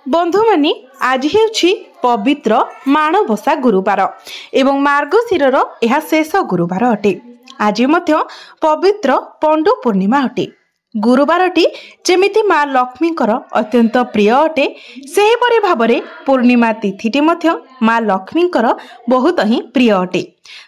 बंधु मानी आज हेउछि पवित्र माणबसा गुरुवार एवं मार्गशीरर यह शेष गुरुवार अटे। आज मध्य पवित्र पंडु पूर्णिमा अटे। गुरुवारटी जेमिति माँ लक्ष्मीकर अत्यंत प्रिय अटे सेहीपरि भाबरे पूर्णिमा तिथिटी मध्य माँ लक्ष्मीकर बहुत ही प्रिय अटे।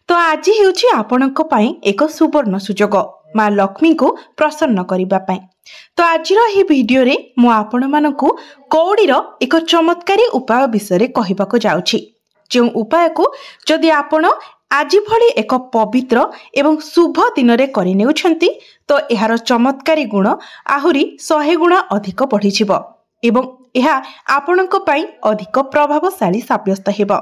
तो आज हेउछि आपणक पई एक सुवर्ण सुजोग माँ लक्ष्मी को प्रसन्न करिबा पई। तो आज भिडियो रे मु आपण मानकु कौड़ीर एक चमत्कारी उपाय विषय कहबाको जाउछि। जो उपाय को जदि आपण आज भली एक पवित्र एवं शुभ दिन रे करि नेउछंती तो एहार चमत्कारी गुण आहुरी 100 गुण अधिक बढ़ी जिवो एवं यह आपणक पई अधिक प्रभावशाली साब्यस्त हेबो।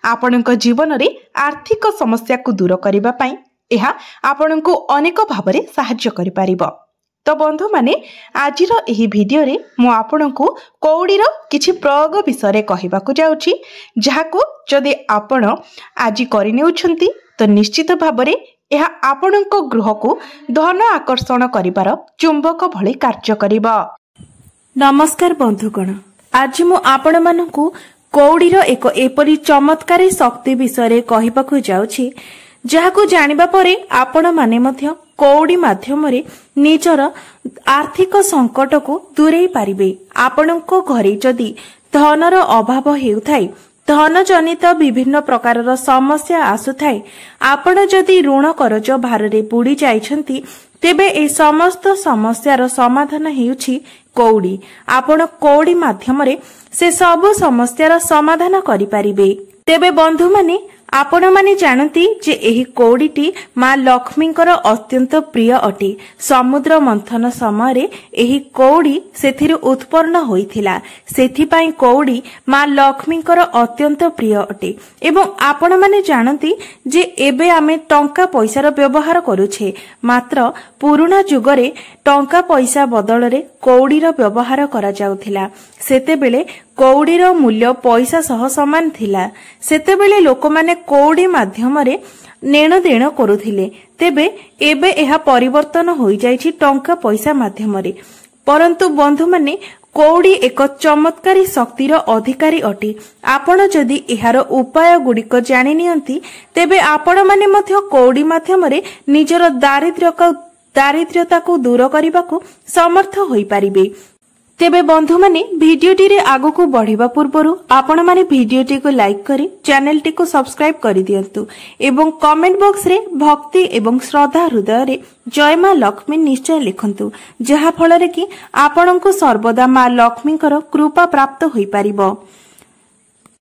आपणक जीवन रे आर्थिक समस्या को दूर करिबा पई यह आपणको अनेक भाबरे सहाय्य करि पारिबो। तो बंधु माने आज एही भिडियो रे मु आपणको कौड़ीर किछि प्रयोग विषय कहबाको जाउछि जहाको जदि आपण आज करि नेउछंती तो निश्चित भाबरे यह आपणको गृह को धन आकर्षण करिवार चुंबक भली कार्य करिबा। नमस्कार बंधुगण, आज मु आपण मानकु कौड़ीर एक एपरी चमत्कारी शक्ति विषय कहबाको जाउछि जहाको जानिबा परे आपण माने मध्य कौड़ी माध्यम रे निजर आर्थिक संकट को दूरेई पारिबे। आपणको घरे जदि धनर अभाव हेउथाय, धन जनित विभिन्न प्रकारर समस्या आसुथाय, आपण जदि ऋण करज भारे बुड़ी जाइछंती तेबे ए समस्त समस्यार समाधान हेउछि कौड़ी। आपण कौड़ी माध्यम रे से सब समस्यार समाधान करि पारिबे। तेबे बंधु माने आपण माने जानती जे एही कौड़ीटी माँ लक्ष्मीकर अत्यंत प्रिय अटे। समुद्र मंथन समय एही कौड़ी सेथिरु उत्पन्न होइथिला, सेथिपाई कौड़ी माँ लक्ष्मीकर अत्यंत प्रिय अटे। एवं आपण माने जानती जे एबे आमे टंका पैसार व्यवहार करूछे, मात्र पुराना जुगरे टंका पैसा बदलरे कौड़ीर व्यवहार करा जाउथिला। सेतेबेले कौड़ीर मूल्य पैसा सह समान थिला। सेतेबेले लोकमाने कौड़ी माध्यम रे नेण देण करुथिले, तेबे एबे एहा परिवर्तन होई जाइछि टंका पैसा माध्यम रे। परंतु बंधु माने कौड़ी एक चमत्कारी शक्तिर अधिकारी अटे। आपण जदि एहार उपाय गुड़िक जानि नियंती तेबे आपण माने मध्य कौड़ी माध्यम रे निजर दारिद्र्यता को दूर करने को समर्थ होई पारिबे। तेबे बंधु माने भिडियोटी रे आगो को बढ़िबा पूर्वरु आपण माने भिडियोटी को लाइक करी चैनल टी को सब्सक्राइब करि दियंतु एवं कमेंट बॉक्स रे भक्ति एवं श्रद्धा हृदय रे जय माँ लक्ष्मी निश्चय लिखंतु, जहा फल रे कि आपणको सर्वदा माँ लक्ष्मीकर कृपा प्राप्त होई पारिबो।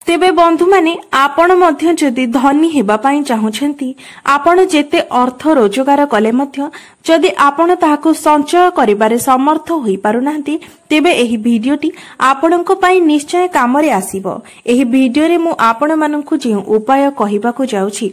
तेबे बंधु माने आपण मध्य जदि धनी हेबा पई चाहुछंती, आपण जेते अर्थ रोजगार कले मध्य जदि आपण ताहाको संचय करिबारे समर्थ होई पारुनांती तेबे एही भिडियोटी आपणको पई निश्चय कामरे आसीबो। एही भिडियो रे मु आपण माननकु जे उपाय कहिबाको जाउछि,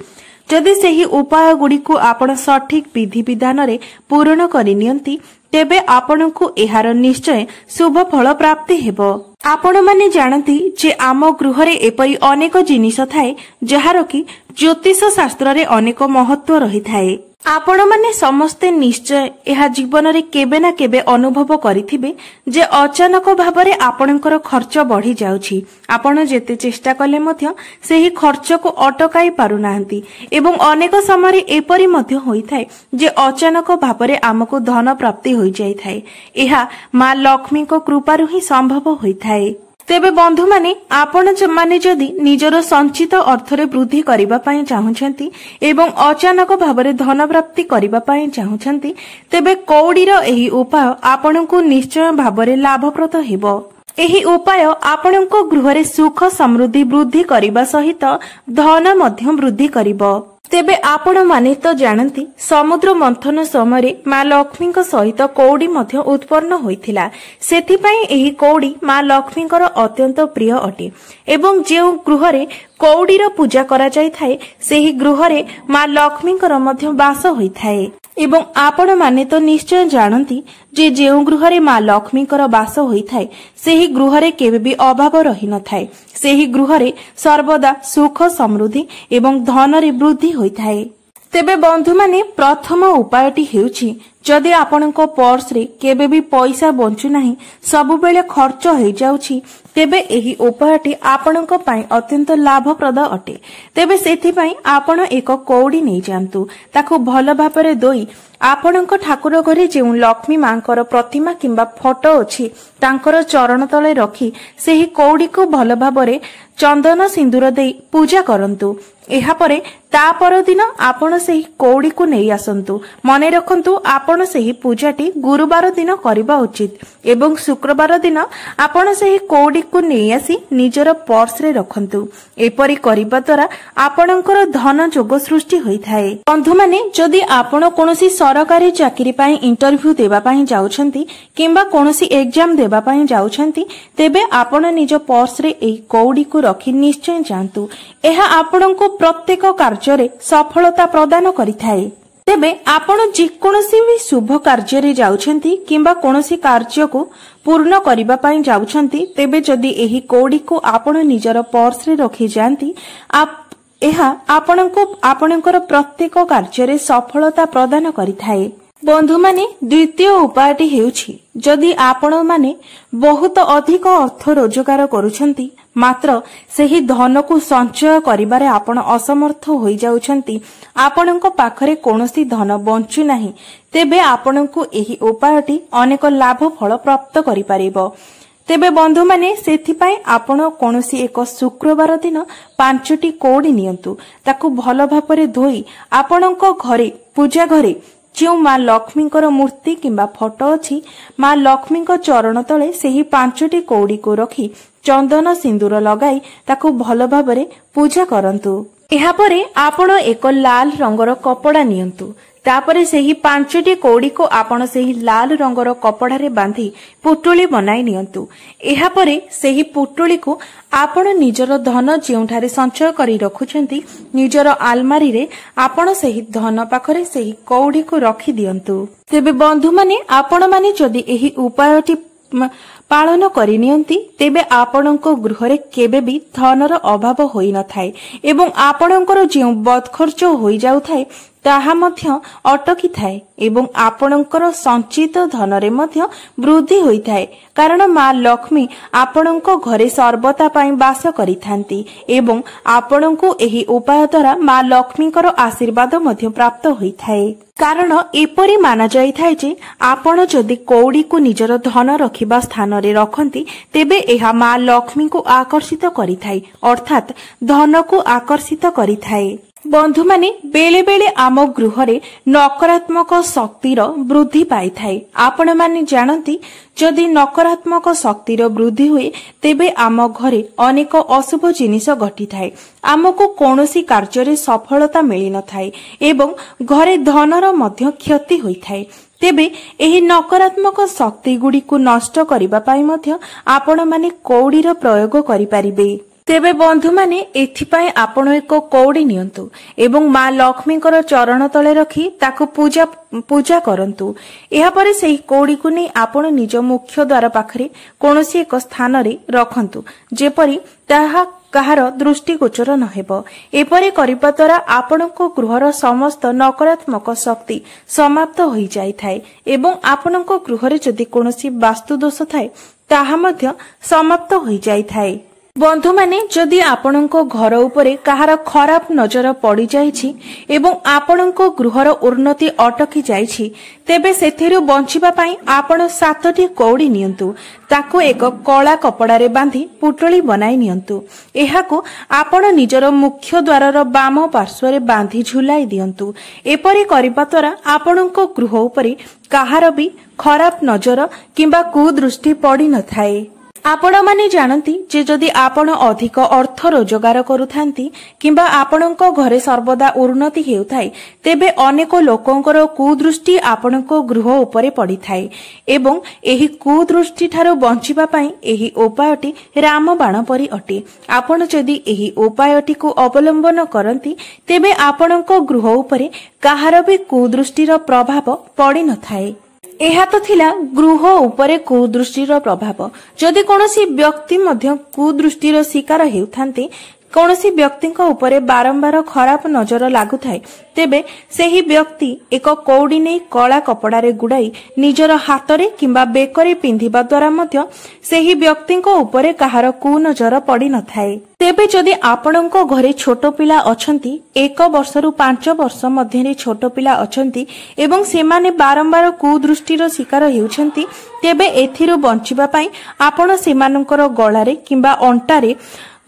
जदि सेही उपाय गुड़िको आपण सठिक विधि विधान रे पूर्ण करि नियंती तेबे आपणको एहार निश्चय शुभ फल प्राप्ति हेबो। आपण माने जानती जे आम गृह रे एपरी अनेक जिनिस थाए जहार कि ज्योतिष शास्त्र रे अनेक महत्व रही थाए। आपण माने समस्ते निश्चय एहा जीवन रे केबे ना केबे अनुभव करिथिबे जे अचानक भाबरे आपणकर खर्च बढ़ी जाउछि। आपण जेते चेष्टा कले मध्य सेही खर्च को अटकाई पारुनांती एवं अनेक समय एपरी मध्य होई थाए जे अचानक भाबरे आमको धन प्राप्ति होई जाई थाए। एहा माँ लक्ष्मी को कृपारु ही संभव होई थाए। तेबे बंधु माने आपण माने जदि निजर संचित अर्थरे वृद्धि करिबा पई चाहुछंती एवं अचानक भाबरे धन प्राप्ति करिबा पई चाहुछंती तेबे कौड़ीर एही उपाय आपणको निश्चय भाबरे लाभप्रद हेबो। एही उपाय आपणको गृह रे सुख समृद्धि वृद्धि करिबा सहित धन मध्य वृद्धि करिबो। तेबे आपण माने तो जानती समुद्र मंथन समय माँ लक्ष्मी सहित कौड़ी मध्य उत्पन्न होइथिला, सेथिपाई एही कौड़ी माँ लक्ष्मीकर अत्यंत प्रिय अटे। एवं जेउ गृह रे कौड़ीर पूजा करा जाय थाए सेही गृह रे माँ लक्ष्मीकर मध्य वास होई थाए। एवं आपण माने तो निश्चय जानती जे जेउ गृह रे माँ लक्ष्मीकर वास होई थाए सेही गृह रे केबे भी अभाव रही न थाए। सेही गृह रे सर्वदा सुख समृद्धि एवं धन रे वृद्धि होई थाए। तेबे बंधु माने प्रथम उपायटी हेउछि जदि आपणको पर्स रे केबे भी पैसा बंचु नाही, सबु बेले खर्च हो जाउछि, तेबे एही उपायटी आपणको पई अत्यंत लाभप्रद अटे। तेबे सेथि पई आपण एक कौड़ी नै जांतु, ताको भलो भाबरे दोई आपणको ठाकुर घरे जे लक्ष्मी मांकर प्रतिमा किंबा फोटो अछि तांकर चरण तले रखी सेही कौड़ी को भलो भाबरे चंदन सिंदूर देई पूजा करंतु। एहा परे ता पर दिन आपण सेही कौड़ी को नै आसंतु। मने रखंतु आपण सेही पूजाटी गुरुवार दिन करिबा उचित एवं शुक्रवार दिन आपण सेही कौड़ी को नै आसी निजर पर्स रे रखंतु। एपरि करिबा द्वारा आपणकर धन जोग सृष्टि होइथाय। बंधु माने जदि आपण कोनोसी सरकारी चाकरी पाई इंटरव्यू देबा पाई जाउछंती किंबा कोनोसी एग्जाम देबा पाई जाउछंती, तेबे आपण निज पर्स रे एही कौड़ी को रखी निश्चय जांतु। एहा आपणको प्रत्येक कार्य रे सफलता प्रदान करिथाय। तेबे आपण जेकोनोसी भी शुभ कार्य रे जाउछंती किंबा कोनोसी कार्य को पूर्ण करिबा पाई जाउछंती, तेबे जदि एही कौड़ी को आपण निजर पर्स रे रखि जानती, एहा आपणको आपणकर प्रत्येक कार्य रे सफलता प्रदान करिथाय। बंधु माने द्वितीय उपायटी हेउछि, जदि आपण माने बहुत अधिक अर्थ रोजगार करूछंती मात्र सेही धन को संचय करिबारे आपण असमर्थ होई जाउछंती, आपणको पाखरे कोनोसी धन बंचु नाही, तेबे आपणको एही उपायटी अनेक लाभ फल प्राप्त करि परिबो। तेबे बंधु माने सेथिपाई आपण कोनोसी एक शुक्रवार दिन 5टी कौड़ी नियंतु, ताकू भलो भाबरे धोई आपणको घरे पूजा घरे जो माँ लक्ष्मीकर मूर्ति किंबा फोटो अछि, माँ लक्ष्मीक चरण तले सेही 5टी कौड़ी को रखी चंदन सिंदूर लगाई ताकू भलो भाबरे पूजा करंतु। एहा परे आपण एक लाल रंगर कपड़ा नियंतु, तापरे सेही 5टी कौड़ी को आपण सेही लाल रंगर कपड़ा रे बांधी पुटुली बनाई नियंतु। एहा परे सेही पुटुली को आपण निजर धन जेउठारे संचय करी रखुछंती निजर आलमारी रे आपण सेही धन पाखरे सेही कौड़ी को रखी दियंतु। तेबे बंधु माने आपण माने जदि एही उपायटी पालन करि नियंती, तेबे आपणको गृह रे केबे भी धनर अभाव होई न थाए एवं आपणकर जे बद खर्च होई जाउ थाए ताहा मध्य अटकी थाए एवं आपणकर संचित धन रे मध्य वृद्धि होई थाए, कारण माँ लक्ष्मी आपणको घरे सर्वदा पाई वास करिथांती एवं आपणको एही उपाय द्वारा माँ लक्ष्मीकर आशीर्वाद मध्य प्राप्त होई थाए। कारण एपरि माना जाई थाए जे आपण जदि कौड़ी को निजर धन रखिबा स्थान रे रखंती, तेबे एहा माँ लक्ष्मी को आकर्षित करिथाए, अर्थात धन को आकर्षित करिथाए। बंधु माने बेले बेले आम गृह रे नकारात्मक शक्तिर वृद्धि पाई थाए। आपण माने जानती जदि नकारात्मक शक्तिर वृद्धि हुए, तेबे आम घरे अनेक अशुभ जिनिस घटी थाए, आमको कोनोसी कार्य रे सफलता मिली न थाए एवं घरे धनर मध्य क्षति होई थाए। तेबे एही नकारात्मक शक्ति गुडी को नष्ट करिबा पाई मध्य आपण माने कौड़ीर प्रयोग करि परिबे। तेबे बंधु माने एथिपाई आपण एक कौड़ी नियंतु एवं माँ लक्ष्मीकर चरण तले रखी ताको पूजा करंतु। एहा परे सेही कौड़ी को नै आपण निज मुख्य द्वार पाखरे कोनोसी एक स्थान रे रखंतु, जेपरि ताहा काहार दृष्टिगोचर न हेबो। एपरि करिबा द्वारा आपणको गृहर समस्त नकारात्मक शक्ति समाप्त होई जाई थाए एवं आपणको गृहरे जदि कोनोसी वास्तु दोष थाए ताहा मध्य समाप्त होई जाई थाए। बंधु माने जदि आपणको घर उपरे काहार खराब नजर पड़ी जाइछि एवं आपणको गृहर उन्नति अटकी जाइछि, तेबे सेथिरु बंचिबा पाई आपण 7टी कौड़ी नियंतु, ताको एक कला कपड़ा रे बांधी पुटुली बनाई नियंतु। एहाको आपण निजर मुख्य द्वारर बाम पार्श्व रे बांधी झुलाई दियंतु। एपरि करिबा द्वारा आपणको गृह उपरे काहार भी खराब नजर किंबा कुदृष्टि पड़ी न थाए। आपण माने जानती जे जदि आपण अधिक अर्थ रोजगार करुथांती किंबा आपणको घरे सर्वदा उन्नति हेउथाय, तेबे अनेक लोकंकर कुदृष्टि आपणको गृह उपरे पड़ी थाए एवं एही कुदृष्टि ठारो बंचिबा पाई एही उपायटी रामबाण परि अटे। आपण जदि एही उपायटी को अवलंबन करंती, तेबे आपणको गृह उपरे काहार भी कुदृष्टिर प्रभाव पड़ी न थाए। एहा तो थिला गृह उपरे कुदृष्टिर प्रभाव। जदि कोनोसी व्यक्ति मध्य कुदृष्टिर शिकार हेउथांती, कौनसी व्यक्ति उपरे बारंबार खराब नजर लगुए तेबे सेही व्यक्ति एक कौड़ी नहीं कला कपड़ारे गुड़ाई निजर हाथरे किंबा बेकरे पिंधिबा द्वारा मध्य सेही व्यक्ति उपरे कहार कुनजर पड़ी न थाए। तेबे जदि आपणको घरे छोट पिला अछंती 1 वर्षरु 5 वर्ष मध्यरे छोट पिला अछंती एवं सेमाने बारंबार कुदृष्टिर शिकार हेउछंती तेबे एथिरु बंचिबा पई आपण सेमानकर गळारे किंबा अंटारे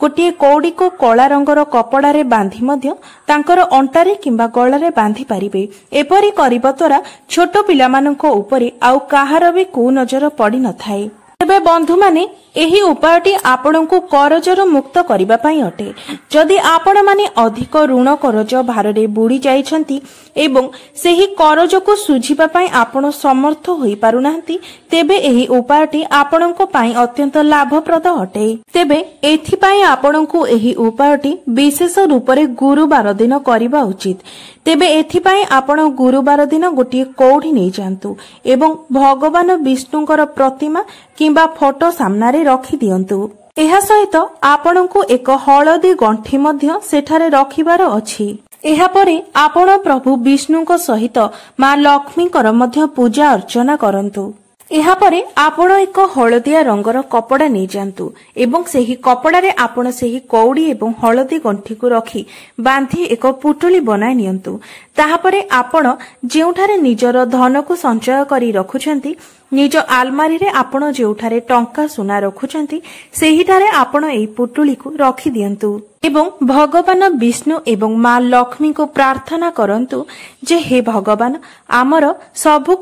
गोटे कौड़ी को कला रंगर कपड़ारे बांधी मध्य तांकर अंटारे किंबा गळारे बांधी पारिबे। एपरि करिबा द्वारा छोट पिलामाननको उपरे आउ काहार भी कुनजर पड़ी न थाए। तेबे बंधु माने एही उपायटी आपणको करजर मुक्त करिबा पई अटे। जदि आपण माने अधिक ऋण करज भाररे बुड़ी जाइछंती एवं सेही करजको सुझिबा पई आपण समर्थ होई पारुनांती तेबे एही उपायटी आपणको पई अत्यंत लाभप्रद अटे। तेबे एथि पई आपणको एही उपायटी विशेष रूपरे गुरुवार दिन करिबा उचित। तेबे एथि पई आपण गुरुवार दिन गोटे कौड़ी नै जांतु एवं भगवान विष्णुଙ୍କର प्रतिमा किंबा फोटो सामनारे रखी दियंतु। एहा सहित आपणको एक हळदी गंठी मध्य सेठारे रखिबार अछि। एहा परे आपण प्रभु विष्णुଙ୍କ सहित मां लक्ष्मीଙ୍କର मध्य पूजा अर्चना करंतु। एहा परे आपण एक हळदिया रंगर कपड़ा नै जांतु एवं सेही कपड़ारे आपण सेही कौड़ी एवं हळदी गंठी को रखी बांधी एक पुटुली बनाय नियंतु। ताहा परे आपण जेउठारे निजर धन को संचय करी रखुछंती निज आलमारी रे आपण जेउठारे टंका सुना रखुछंती सेहीठारे आपण एई पुटुली को रखी दियंतु एवं भगवान विष्णु एवं मां लक्ष्मी को प्रार्थना करंतु जे हे भगवान आमर सबु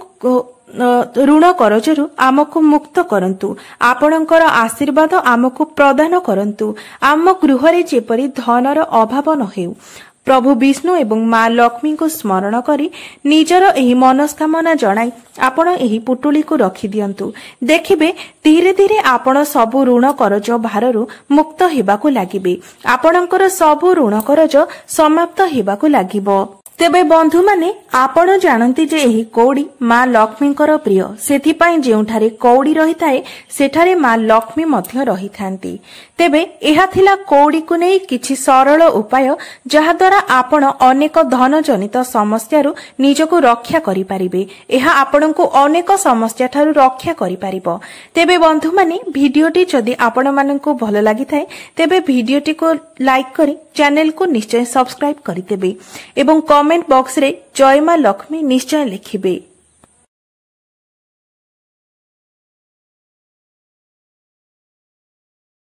ऋण करजरु आमको मुक्त करंतु आपणकर आशीर्वाद आमको प्रदान करंतु आम गृहरे जेपरि धनर अभाव न हेउ। प्रभु विष्णु एवं मां लक्ष्मी को स्मरण करी निजर एही मनस्कामना जणाई आपण एही पुटुली को रखी दियंतु। देखिबे धीरे धीरे आपण सबु ऋण करज भाररु मुक्त हेबाकु लागिबे। आपणकर सबु ऋण करज समाप्त हेबाकु लागिबो। तेबे बंधु माने आपण जानती जे एही कौड़ी मां लक्ष्मीଙ୍କର प्रिय सेथिपाई जेउठारे कौड़ी रहिथाए सेठारे मां लक्ष्मी मध्य रहिथांती। तेबे एहा थिला कौड़ी को नै किछि सरल उपाय जहा द्वारा आपण अनेक धन जनित समस्यारु निजको रक्षा करि पारिबे। एहा आपणको अनेक समस्या थारु रक्षा करि पारिबो। तेबे बंधु माने भिडियोटी जदि आपण माननकु भलो लागिथाए तेबे भिडियोटी को लाइक करी चैनल को निश्चय सब्सक्राइब करितेबे एवं कमेंट बॉक्स रे जय मां लक्ष्मी निश्चय लिखिबे।